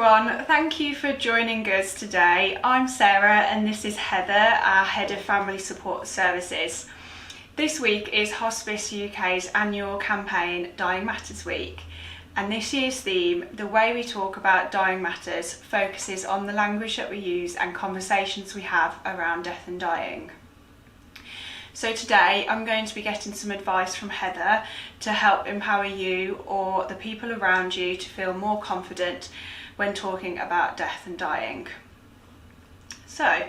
everyone, thank you for joining us today. I'm Sarah and this is Heather, our Head of Family Support Services. This week is Hospice UK's annual campaign Dying Matters Week, and this year's theme, The Way We Talk About Dying Matters, focuses on the language that we use and conversations we have around death and dying. So today I'm going to be getting some advice from Heather to help empower you or the people around you to feel more confident when talking about death and dying. So,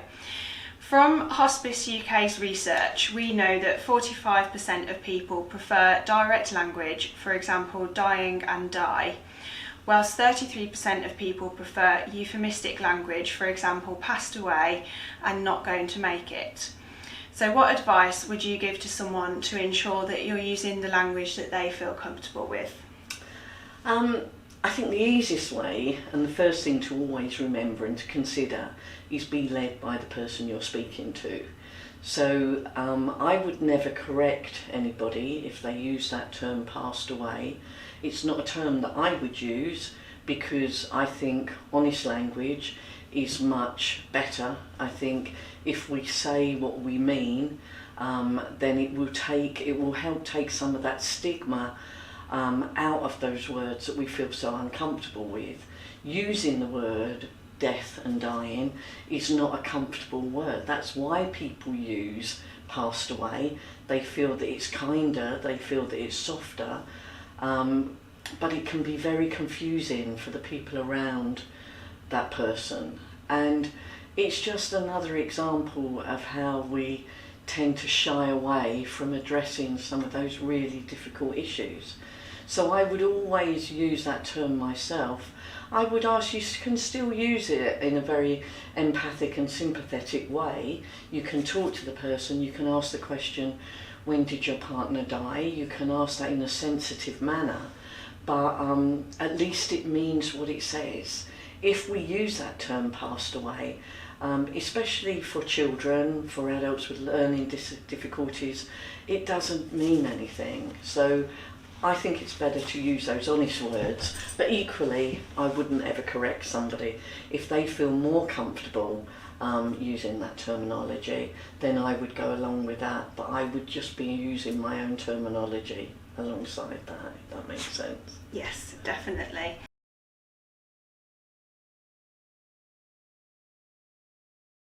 from Hospice UK's research, we know that 45% of people prefer direct language, for example, dying and die, whilst 33% of people prefer euphemistic language, for example, passed away and not going to make it. So what advice would you give to someone to ensure that you're using the language that they feel comfortable with? I think the easiest way, and the first thing to always remember and to consider, is be led by the person you're speaking to. So I would never correct anybody if they use that term passed away. It's not a term that I would use because I think honest language is much better. I think if we say what we mean, then it will help take some of that stigma out of those words that we feel so uncomfortable with. Using the word death and dying is not a comfortable word. That's why people use passed away. They feel that it's kinder, they feel that it's softer, but it can be very confusing for the people around that person. And it's just another example of how we tend to shy away from addressing some of those really difficult issues. So I would always use that term myself. I would ask you can still use it in a very empathic and sympathetic way. You can talk to the person, you can ask the question, when did your partner die? You can ask that in a sensitive manner, but at least it means what it says. If we use that term passed away, especially for children, for adults with learning difficulties, it doesn't mean anything. So I think it's better to use those honest words, but equally I wouldn't ever correct somebody. If they feel more comfortable using that terminology, then I would go along with that, but I would just be using my own terminology alongside that, if that makes sense. Yes, definitely.